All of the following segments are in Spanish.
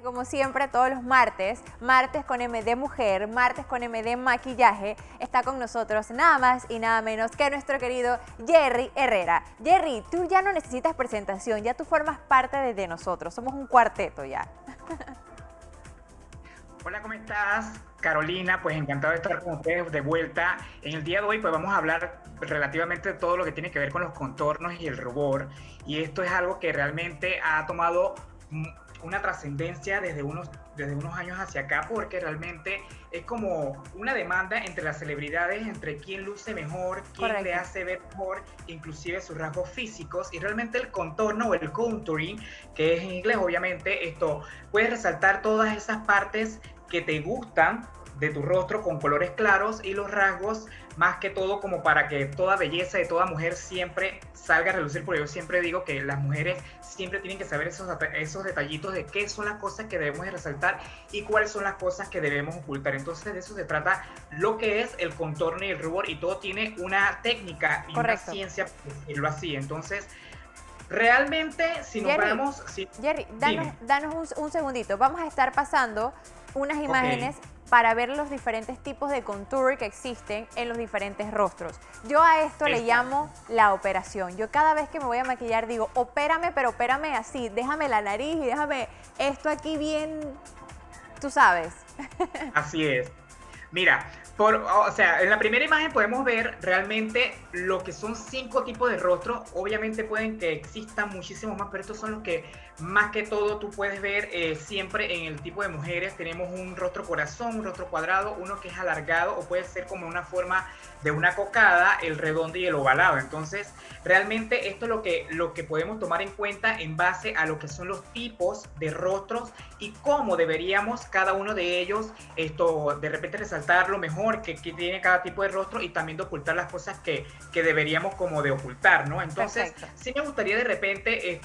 como siempre, todos los martes, martes con M de mujer, martes con M de maquillaje, está con nosotros nada más y nada menos que nuestro querido Jerry Herrera. Jerry, tú ya no necesitas presentación, ya tú formas parte de nosotros, somos un cuarteto ya. Hola, ¿cómo estás? Carolina, pues encantado de estar con ustedes de vuelta. En el día de hoy pues vamos a hablar relativamente de todo lo que tiene que ver con los contornos y el rubor. Y esto es algo que realmente ha tomado una trascendencia desde unos años hacia acá, porque realmente es como una demanda entre las celebridades, entre quién luce mejor, quién Correcto. le hace ver mejor, inclusive sus rasgos físicos, y realmente el contorno o el contouring, que es en inglés obviamente, esto puede resaltar todas esas partes que te gustan de tu rostro con colores claros y los rasgos, más que todo como para que toda belleza de toda mujer siempre salga a relucir, porque yo siempre digo que las mujeres siempre tienen que saber esos detallitos de qué son las cosas que debemos de resaltar y cuáles son las cosas que debemos ocultar. Entonces de eso se trata lo que es el contorno y el rubor, y todo tiene una técnica y Correcto. una ciencia, por decirlo así. Entonces realmente si nos Jerry, vamos... Jerry, Dime. danos un segundito, vamos a estar pasando unas imágenes para ver los diferentes tipos de contour que existen en los diferentes rostros. Yo a esto le llamo la operación. Yo cada vez que me voy a maquillar digo, opérame, pero opérame así, déjame la nariz y déjame esto aquí bien, tú sabes. Así es. Mira, o sea, en la primera imagen podemos ver realmente lo que son 5 tipos de rostros. Obviamente pueden que existan muchísimos más, pero estos son los que más que todo tú puedes ver siempre en el tipo de mujeres. Tenemos un rostro corazón, un rostro cuadrado, uno que es alargado o puede ser como una forma de una cocada, el redondo y el ovalado. Entonces, realmente esto es lo que podemos tomar en cuenta en base a lo que son los tipos de rostros y cómo deberíamos cada uno de ellos de repente resaltar lo mejor que tiene cada tipo de rostro y también de ocultar las cosas que deberíamos como de ocultar, ¿no? Entonces, Perfecto. sí me gustaría de repente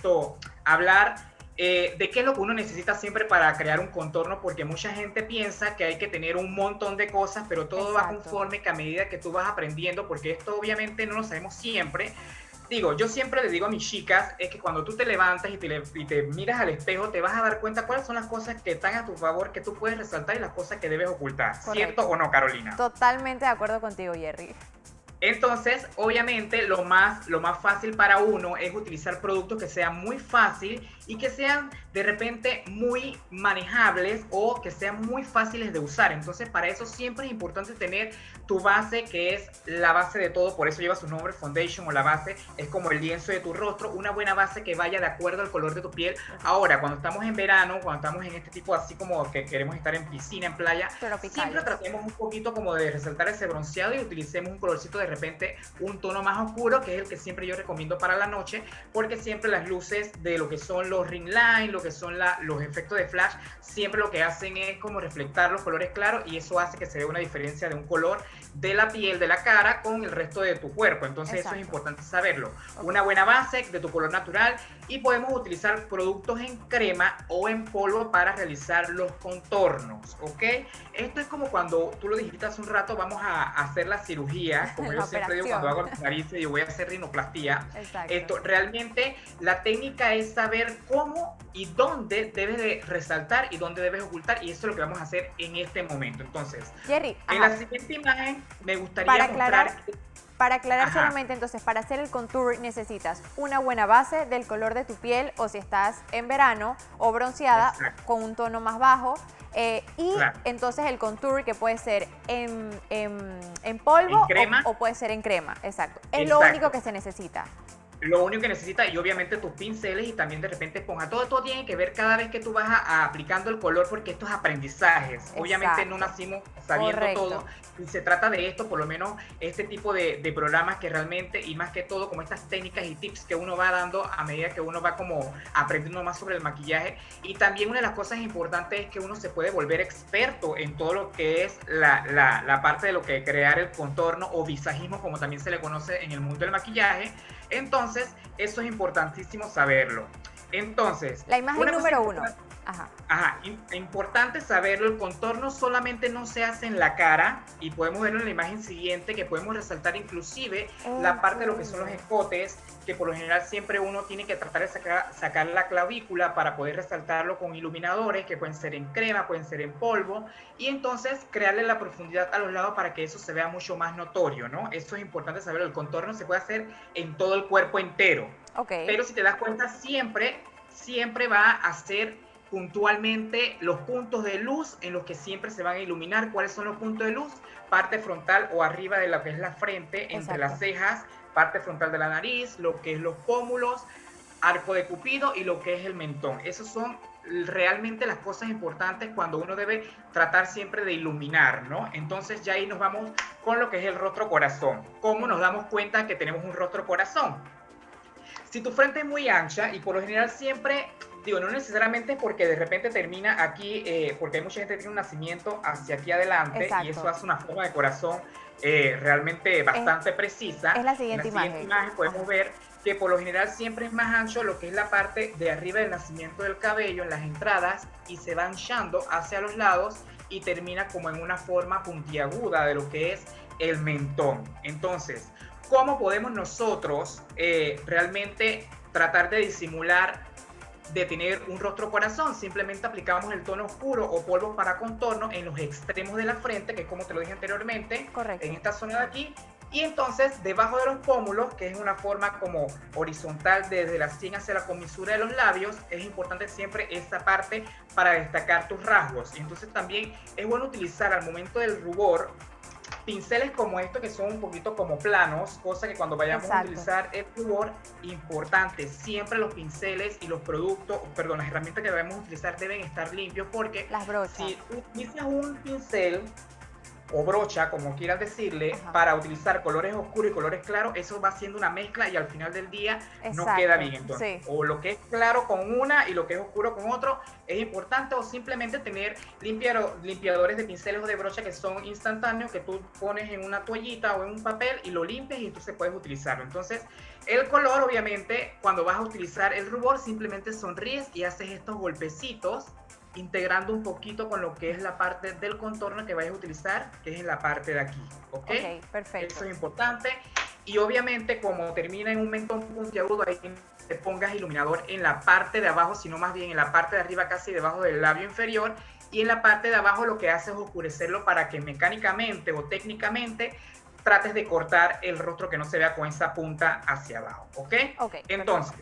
hablar de qué es lo que uno necesita siempre para crear un contorno, porque mucha gente piensa que hay que tener un montón de cosas, pero todo va conforme que a medida que tú vas aprendiendo, porque esto obviamente no lo sabemos siempre. Digo, yo siempre le digo a mis chicas, es que cuando tú te levantas y te miras al espejo, te vas a dar cuenta cuáles son las cosas que están a tu favor, que tú puedes resaltar y las cosas que debes ocultar. Correcto. ¿Cierto o no, Carolina? Totalmente de acuerdo contigo, Jerry. Entonces, obviamente, lo más fácil para uno es utilizar productos que sean muy fácil y que sean de repente muy manejables o que sean muy fáciles de usar. Entonces, para eso siempre es importante tener tu base, que es la base de todo. Por eso lleva su nombre, foundation, o la base es como el lienzo de tu rostro. Una buena base que vaya de acuerdo al color de tu piel. Ahora, cuando estamos en verano, cuando estamos en este tipo así como que queremos estar en piscina, en playa, siempre tratemos un poquito como de resaltar ese bronceado y utilicemos un colorcito de repente un tono más oscuro, que es el que siempre yo recomiendo para la noche, porque siempre las luces de lo que son los ring light, lo que son los efectos de flash, siempre lo que hacen es como reflectar los colores claros, y eso hace que se vea una diferencia de un color de la piel, de la cara, con el resto de tu cuerpo. Entonces eso es importante saberlo. Una buena base de tu color natural, y podemos utilizar productos en crema o en polvo para realizar los contornos, ¿ok? Esto es como cuando tú lo dijiste hace un rato, vamos a hacer la cirugía, como yo siempre digo cuando hago las narices, yo voy a hacer rinoplastia. Realmente la técnica es saber cómo y dónde debes de resaltar y dónde debes ocultar, y eso es lo que vamos a hacer en este momento. Entonces, Jerry, en la siguiente imagen me gustaría mostrar... Para aclarar solamente, entonces, para hacer el contour necesitas una buena base del color de tu piel, o si estás en verano o bronceada, con un tono más bajo. Entonces el contour, que puede ser en polvo o puede ser en crema. Exacto. Es lo único que se necesita. Lo único que necesitas, y obviamente tus pinceles y también de repente esponja. Todo tiene que ver cada vez que tú vas aplicando el color, porque estos aprendizajes, obviamente no nacimos sabiendo todo, y se trata de esto, por lo menos este tipo de programas que realmente, y más que todo como estas técnicas y tips que uno va dando a medida que uno va como aprendiendo más sobre el maquillaje. Y también una de las cosas importantes es que uno se puede volver experto en todo lo que es la parte de lo que crear el contorno o visajismo, como también se le conoce en el mundo del maquillaje. Entonces, eso es importantísimo saberlo. Entonces, la imagen número 1. Ajá, importante saberlo, el contorno solamente no se hace en la cara y podemos verlo en la imagen siguiente que podemos resaltar inclusive la parte de lo que son los escotes, que por lo general siempre uno tiene que tratar de sacar la clavícula para poder resaltarlo con iluminadores que pueden ser en crema, pueden ser en polvo y entonces crearle la profundidad a los lados para que eso se vea mucho más notorio, ¿no? Eso es importante saberlo, el contorno se puede hacer en todo el cuerpo entero, pero si te das cuenta siempre va a ser puntualmente los puntos de luz en los que siempre se van a iluminar. ¿Cuáles son los puntos de luz? Parte frontal o arriba de lo que es la frente, entre las cejas, parte frontal de la nariz, lo que es los pómulos, arco de Cupido y lo que es el mentón. Esos son realmente las cosas importantes cuando uno debe tratar siempre de iluminar, ¿no? Entonces ya ahí nos vamos con lo que es el rostro corazón. ¿Cómo nos damos cuenta que tenemos un rostro corazón? Si tu frente es muy ancha y por lo general siempre, digo, no necesariamente porque de repente termina aquí, porque hay mucha gente que tiene un nacimiento hacia aquí adelante. Exacto. Y eso hace una forma de corazón realmente bastante precisa. Es la siguiente imagen. En la siguiente imagen podemos ver que por lo general siempre es más ancho lo que es la parte de arriba del nacimiento del cabello, en las entradas, y se va anchando hacia los lados y termina como en una forma puntiaguda de lo que es el mentón. Entonces, ¿cómo podemos nosotros realmente tratar de disimular, de tener un rostro corazón? Simplemente aplicamos el tono oscuro o polvo para contorno en los extremos de la frente, que es como te lo dije anteriormente, correcto, en esta zona de aquí. Y entonces debajo de los pómulos, que es una forma como horizontal desde la sien hacia la comisura de los labios, es importante siempre esta parte para destacar tus rasgos. Y entonces también es bueno utilizar al momento del rubor pinceles como estos que son un poquito como planos, cosa que cuando vayamos a utilizar el rubor, importante, siempre los pinceles y los productos, perdón, las herramientas que vayamos a utilizar deben estar limpios, porque las brochas, si utilizas un pincel o brocha, como quieras decirle, para utilizar colores oscuros y colores claros, eso va siendo una mezcla y al final del día no queda bien. Entonces, o lo que es claro con una y lo que es oscuro con otro, es importante, o simplemente tener limpiadores de pinceles o de brocha que son instantáneos, que tú pones en una toallita o en un papel y lo limpias y entonces puedes utilizarlo. Entonces, el color, obviamente, cuando vas a utilizar el rubor, simplemente sonríes y haces estos golpecitos, integrando un poquito con lo que es la parte del contorno que vayas a utilizar, que es en la parte de aquí, ¿ok? Perfecto. Eso es importante. Y obviamente, como termina en un mentón puntiagudo, ahí te pongas iluminador en la parte de abajo, sino más bien en la parte de arriba, casi debajo del labio inferior, y en la parte de abajo lo que hace es oscurecerlo para que mecánicamente o técnicamente trates de cortar el rostro, que no se vea con esa punta hacia abajo, ¿ok? Entonces,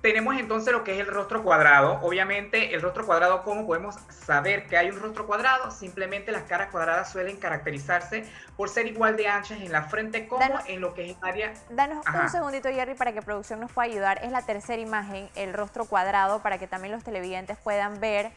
tenemos entonces lo que es el rostro cuadrado. Obviamente el rostro cuadrado, ¿cómo podemos saber que hay un rostro cuadrado? Simplemente las caras cuadradas suelen caracterizarse por ser igual de anchas en la frente como en lo que es el área. Danos un segundito, Jerry, para que producción nos pueda ayudar. Es la tercera imagen, el rostro cuadrado, para que también los televidentes puedan ver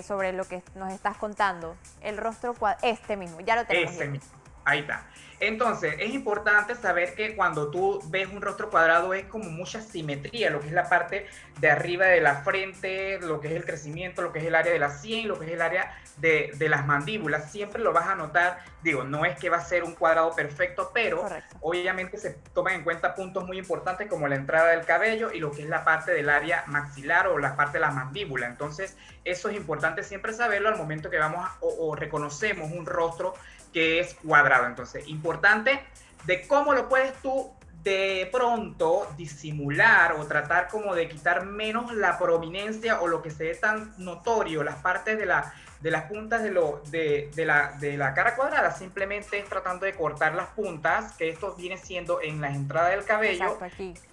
sobre lo que nos estás contando. El rostro cuadrado, este mismo, ya lo tenemos. Este mismo, ahí está. Entonces, es importante saber que cuando tú ves un rostro cuadrado es como mucha simetría, lo que es la parte de arriba de la frente, lo que es el crecimiento, lo que es el área de la sien, lo que es el área de las mandíbulas. Siempre lo vas a notar, digo, no es que va a ser un cuadrado perfecto, pero obviamente se toman en cuenta puntos muy importantes como la entrada del cabello y lo que es la parte del área maxilar o la parte de la mandíbula. Entonces, eso es importante siempre saberlo al momento que vamos o reconocemos un rostro que es cuadrado. Entonces, importante de cómo lo puedes tú de pronto disimular o tratar como de quitar menos la prominencia o lo que se ve tan notorio, las partes de las puntas de la cara cuadrada. Simplemente es tratando de cortar las puntas, que esto viene siendo en la entrada del cabello,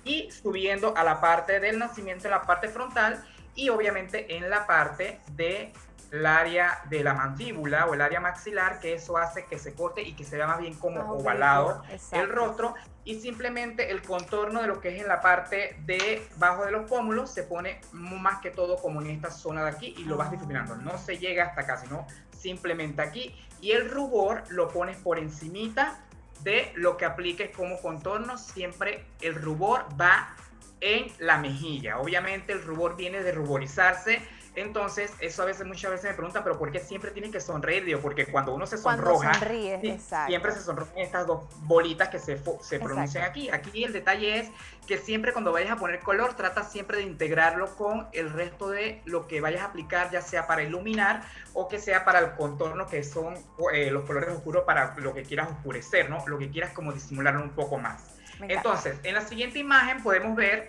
y subiendo a la parte del nacimiento, en la parte frontal, y obviamente en la parte de el área de la mandíbula o el área maxilar, que eso hace que se corte y que se vea más bien como ovalado el rostro. Y simplemente el contorno de lo que es en la parte de bajo de los pómulos se pone más que todo como en esta zona de aquí y lo vas difuminando. No se llega hasta acá, sino simplemente aquí. Y el rubor lo pones por encimita de lo que apliques como contorno. Siempre el rubor va en la mejilla. Obviamente el rubor viene de ruborizarse. Entonces, eso a veces, muchas veces me preguntan, pero ¿por qué siempre tienes que sonreír? Digo, porque cuando uno se Cuando sonroja, sonríes, exacto. siempre se sonrojan estas dos bolitas que se pronuncian aquí. Aquí el detalle es que siempre cuando vayas a poner color, trata siempre de integrarlo con el resto de lo que vayas a aplicar, ya sea para iluminar o que sea para el contorno, que son los colores oscuros para lo que quieras oscurecer, ¿no? Lo que quieras como disimularlo un poco más. Entonces, en la siguiente imagen podemos ver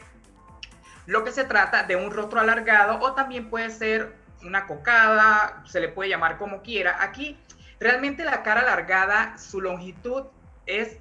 lo que se trata de un rostro alargado o también puede ser una cocada, se le puede llamar como quiera. Aquí realmente la cara alargada, su longitud es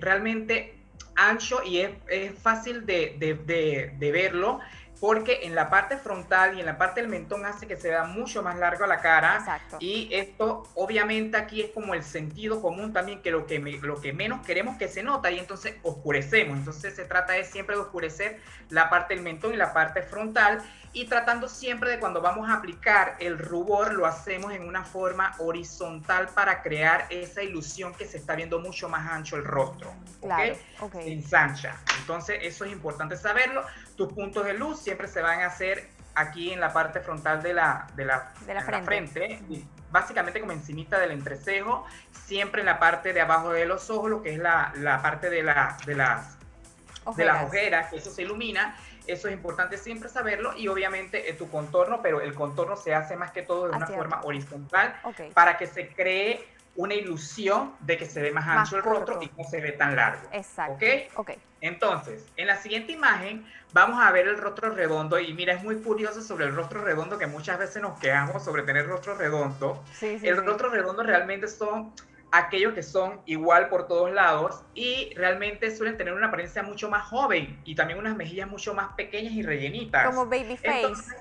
realmente ancho y es fácil de verlo porque en la parte frontal y en la parte del mentón hace que se vea mucho más largo la cara. Exacto. Y esto obviamente aquí es como el sentido común también, que lo que menos queremos que se nota y entonces oscurecemos. Entonces se trata de siempre de oscurecer la parte del mentón y la parte frontal y tratando siempre de cuando vamos a aplicar el rubor lo hacemos en una forma horizontal para crear esa ilusión que se está viendo mucho más ancho el rostro. Claro, ¿Okay? Se ensancha. Entonces eso es importante saberlo. Tus puntos de luz siempre se van a hacer aquí en la parte frontal de la frente. Básicamente como encimita del entrecejo, siempre en la parte de abajo de los ojos, lo que es la parte de las ojeras, que eso se ilumina. Eso es importante siempre saberlo y obviamente tu contorno, pero el contorno se hace más que todo de una forma horizontal para que se cree una ilusión de que se ve más ancho el rostro y no se ve tan largo. Exacto. ¿Ok? Entonces, en la siguiente imagen vamos a ver el rostro redondo y mira, es muy curioso sobre el rostro redondo que muchas veces nos quejamos sobre tener rostro redondo. El rostro redondo realmente son aquellos que son igual por todos lados y realmente suelen tener una apariencia mucho más joven y también unas mejillas mucho más pequeñas y rellenitas. Como baby face. Entonces,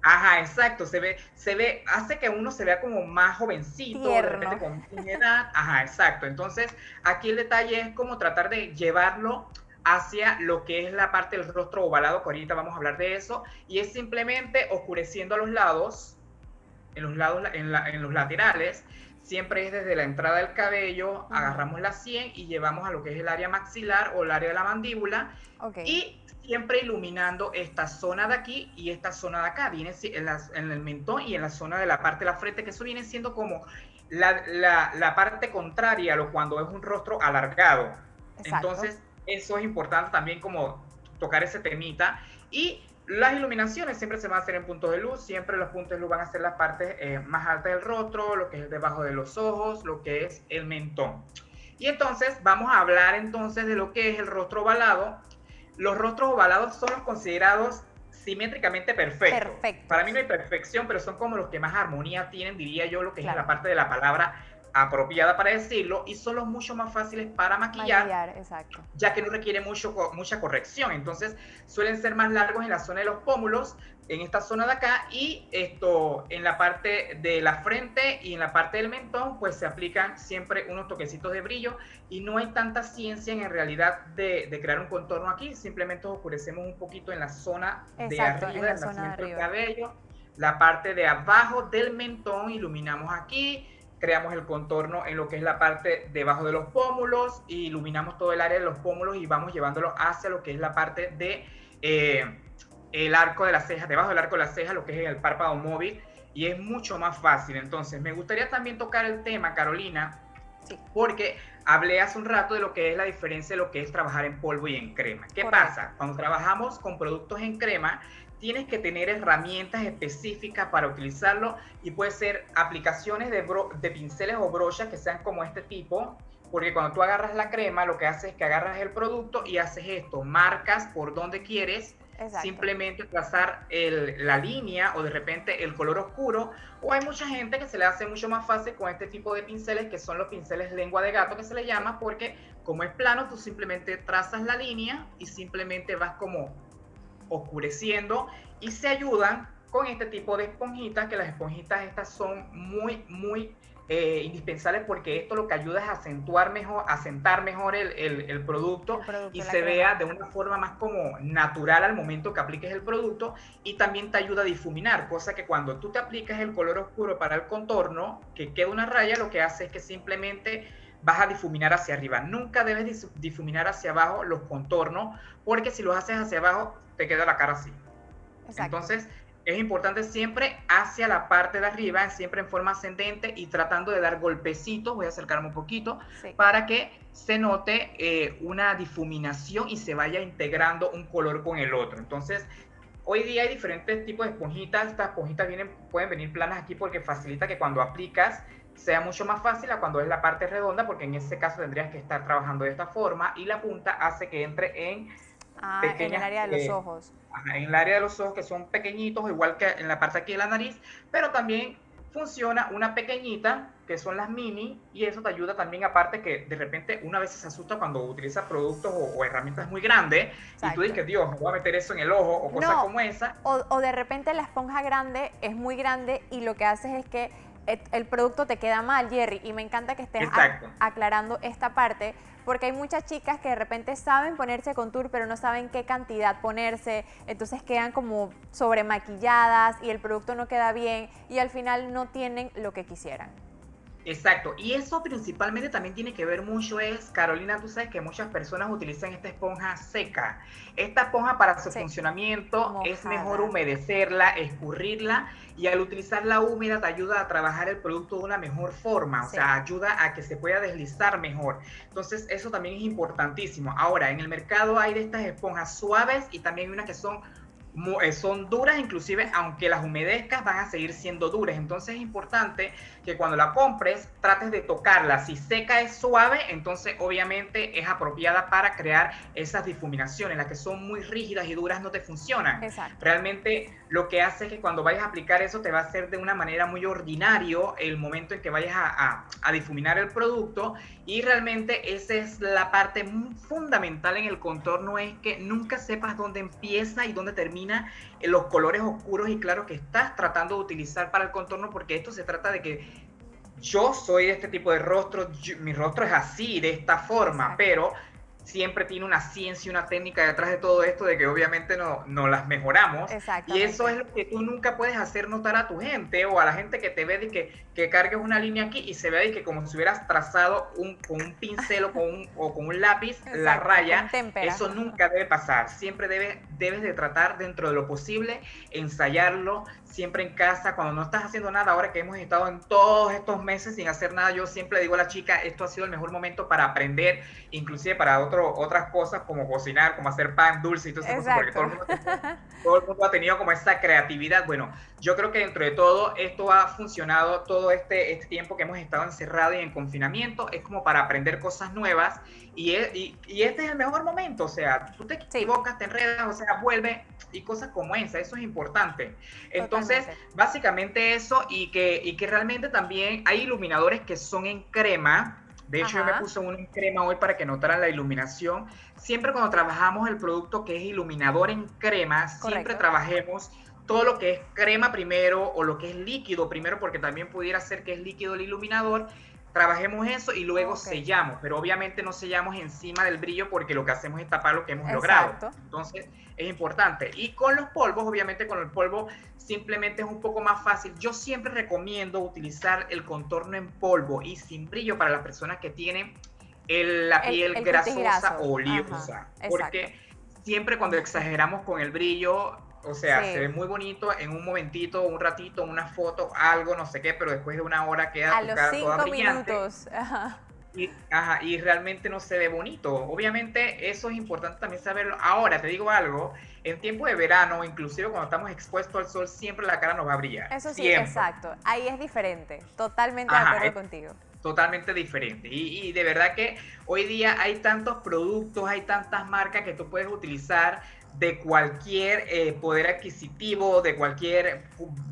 ajá, exacto, se ve, hace que uno se vea como más jovencito, tierno, de repente con edad. Ajá, exacto. Entonces, aquí el detalle es como tratar de llevarlo hacia lo que es la parte del rostro ovalado, que ahorita vamos a hablar de eso, y es simplemente oscureciendo a los lados, en los laterales. Siempre es desde la entrada del cabello, agarramos la sien y llevamos a lo que es el área maxilar o el área de la mandíbula. Y siempre iluminando esta zona de aquí y esta zona de acá. Viene en el mentón y en la zona de la parte de la frente, que eso viene siendo como la parte contraria a lo cuando es un rostro alargado. Exacto. Entonces, eso es importante también como tocar ese temita. Y las iluminaciones siempre se van a hacer en puntos de luz, siempre los puntos de luz van a ser las partes más altas del rostro, lo que es debajo de los ojos, lo que es el mentón. Y entonces vamos a hablar entonces de lo que es el rostro ovalado. Los rostros ovalados son los considerados simétricamente perfectos. Para mí no hay perfección, pero son como los que más armonía tienen, diría yo, lo que es la parte de la palabra apropiada para decirlo, y son los mucho más fáciles para maquillar, exacto, ya que no requiere mucha corrección. Entonces suelen ser más largos en la zona de los pómulos, en esta zona de acá, y en la parte de la frente y en la parte del mentón pues se aplican siempre unos toquecitos de brillo y no hay tanta ciencia en realidad de crear un contorno aquí. Simplemente oscurecemos un poquito en la zona de arriba, en la zona del cabello, la parte de abajo del mentón, iluminamos aquí, creamos el contorno en lo que es la parte debajo de los pómulos, y iluminamos todo el área de los pómulos y vamos llevándolo hacia lo que es la parte de el arco de las cejas, debajo del arco de las cejas, lo que es el párpado móvil, y es mucho más fácil. Entonces, me gustaría también tocar el tema, Carolina, porque hablé hace un rato de lo que es la diferencia de lo que es trabajar en polvo y en crema. ¿Qué pasa? Cuando trabajamos con productos en crema, tienes que tener herramientas específicas para utilizarlo, y puede ser aplicaciones de pinceles o brochas que sean como este tipo, porque cuando tú agarras la crema, lo que haces es que agarras el producto y haces esto, marcas por donde quieres. Exacto. Simplemente trazar la línea o de repente el color oscuro, o hay mucha gente que se le hace mucho más fácil con este tipo de pinceles, que son los pinceles lengua de gato que se le llama, porque como es plano, tú simplemente trazas la línea y simplemente vas como oscureciendo, y se ayudan con este tipo de esponjitas, que las esponjitas estas son muy indispensables, porque esto lo que ayuda es asentar mejor el producto y se vea de una forma más como natural al momento que apliques el producto, y también te ayuda a difuminar, cosa que cuando tú te aplicas el color oscuro para el contorno, que queda una raya, lo que hace es que simplemente vas a difuminar hacia arriba. Nunca debes difuminar hacia abajo los contornos, porque si los haces hacia abajo te queda la cara así. Exacto. Entonces es importante siempre hacia la parte de arriba, siempre en forma ascendente y tratando de dar golpecitos, voy a acercarme un poquito, sí, para que se note una difuminación y se vaya integrando un color con el otro. Entonces, hoy día hay diferentes tipos de esponjitas. Estas esponjitas pueden venir planas aquí porque facilita que cuando aplicas sea mucho más fácil a cuando es la parte redonda, porque en ese caso tendrías que estar trabajando de esta forma y la punta hace que entre en pequeñas, en el área de los ojos. En el área de los ojos, que son pequeñitos, igual que en la parte aquí de la nariz, pero también funciona una pequeñita, que son las mini, y eso te ayuda también, aparte que de repente una vez se asusta cuando utiliza productos o herramientas muy grandes. Exacto. Y tú dices, Dios, me voy a meter eso en el ojo o cosas como esa. O de repente la esponja grande es muy grande y lo que haces es que el producto te queda mal, Jerry, y me encanta que estés aclarando esta parte, porque hay muchas chicas que de repente saben ponerse contour, pero no saben qué cantidad ponerse, entonces quedan como sobremaquilladas y el producto no queda bien y al final no tienen lo que quisieran. Exacto, y eso principalmente también tiene que ver mucho Carolina, tú sabes que muchas personas utilizan esta esponja seca. Esta esponja para su funcionamiento mojada. Es mejor humedecerla, escurrirla, y al utilizarla húmeda te ayuda a trabajar el producto de una mejor forma, o sea, ayuda a que se pueda deslizar mejor. Entonces eso también es importantísimo. Ahora, en el mercado hay de estas esponjas suaves y también hay unas que son duras, inclusive aunque las humedezcas van a seguir siendo duras. Entonces es importante que cuando la compres trates de tocarla. Si seca es suave, entonces obviamente es apropiada para crear esas difuminaciones. Las que son muy rígidas y duras no te funcionan. Exacto. Realmente lo que hace es que cuando vayas a aplicar eso te va a hacer de una manera muy ordinario el momento en que vayas a difuminar el producto, y realmente esa es la parte fundamental en el contorno, es que nunca sepas dónde empieza y dónde termina los colores oscuros y claros que estás tratando de utilizar para el contorno, porque esto se trata de que yo soy de este tipo de rostro, mi rostro es así, de esta forma. Exacto. Pero siempre tiene una ciencia y una técnica detrás de todo esto, de que obviamente no las mejoramos. Y eso es lo que tú nunca puedes hacer notar a tu gente o a la gente que te ve, de que cargues una línea aquí y se ve de que como si hubieras trazado con un pincel o con un lápiz. Exacto, la raya. Eso nunca debe pasar. Siempre debes de tratar dentro de lo posible, ensayarlo siempre en casa, cuando no estás haciendo nada. Ahora que hemos estado en todos estos meses sin hacer nada, yo siempre digo a la chica, esto ha sido el mejor momento para aprender, inclusive para otras cosas como cocinar, como hacer pan dulce y todo eso, porque todo el mundo ha tenido como esa creatividad. Bueno, yo creo que dentro de todo esto ha funcionado todo este tiempo que hemos estado encerrados y en confinamiento, es como para aprender cosas nuevas, y este es el mejor momento. O sea, tú te equivocas, te enredas, o sea, vuelve, y cosas como esa, eso es importante. Entonces, básicamente eso, y que realmente también hay iluminadores que son en crema. De hecho, yo me puse uno en crema hoy para que notaran la iluminación. Siempre cuando trabajamos el producto que es iluminador en crema, siempre trabajemos todo lo que es crema primero o lo que es líquido primero, porque también pudiera ser que es líquido el iluminador. Trabajemos eso y luego sellamos, pero obviamente no sellamos encima del brillo, porque lo que hacemos es tapar lo que hemos logrado. Entonces es importante. Y con los polvos, obviamente con el polvo simplemente es un poco más fácil. Yo siempre recomiendo utilizar el contorno en polvo y sin brillo para las personas que tienen la piel grasosa o oleosa, porque siempre cuando exageramos con el brillo, o sea, se ve muy bonito en un momentito, un ratito, una foto, algo, no sé qué, pero después de una hora queda tu cara toda brillante. A los 5 minutos. Y realmente no se ve bonito. Obviamente eso es importante también saberlo. Ahora, te digo algo, en tiempo de verano, inclusive cuando estamos expuestos al sol, siempre la cara nos va a brillar. Eso sí, siempre. Exacto. Ahí es diferente. Totalmente de acuerdo contigo. Totalmente diferente. Y de verdad que hoy día hay tantos productos, hay tantas marcas que tú puedes utilizar de cualquier poder adquisitivo, de cualquier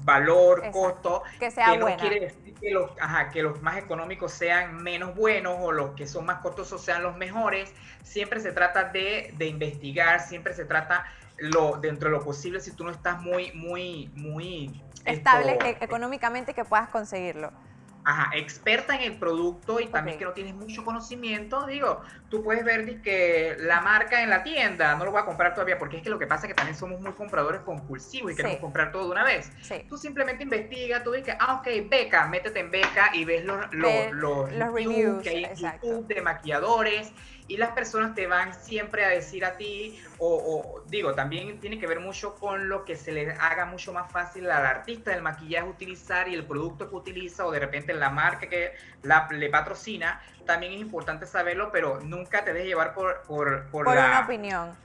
valor, costo, que sea no buena. Quiere decir que los más económicos sean menos buenos o los que son más costosos sean los mejores. Siempre se trata de investigar, siempre se trata dentro de lo posible, si tú no estás muy estable económicamente, que puedas conseguirlo. ajá, experta en el producto y también que no tienes mucho conocimiento, digo, tú puedes ver que la marca en la tienda, no lo voy a comprar todavía, porque es que lo que pasa es que también somos muy compradores compulsivos y queremos comprar todo de una vez. Tú simplemente investiga, tú dices, ok, Beca, métete en Beca y ves los reviews que hay en YouTube de maquilladores, y las personas te van siempre a decir a ti, o digo, también tiene que ver mucho con lo que se le haga mucho más fácil al artista del maquillaje utilizar y el producto que utiliza, o de repente la marca que le patrocina. También es importante saberlo, pero nunca te dejes llevar por una opinión.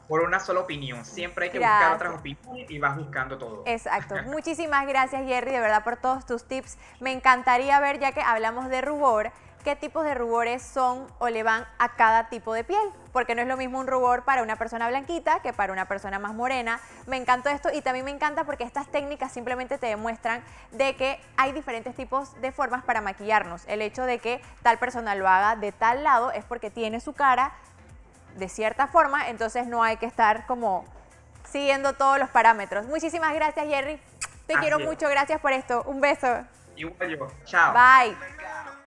Por una sola opinión. Siempre hay que buscar otras opiniones y vas buscando todo. Exacto. Muchísimas gracias, Jerry, de verdad, por todos tus tips. Me encantaría ver, ya que hablamos de rubor, qué tipos de rubores son o le van a cada tipo de piel, porque no es lo mismo un rubor para una persona blanquita que para una persona más morena. Me encantó esto y también me encanta porque estas técnicas simplemente te demuestran de que hay diferentes tipos de formas para maquillarnos. El hecho de que tal persona lo haga de tal lado es porque tiene su cara de cierta forma, entonces no hay que estar como siguiendo todos los parámetros. Muchísimas gracias, Jerry. Te quiero mucho, gracias por esto. Un beso. Igual yo. Chao. Bye.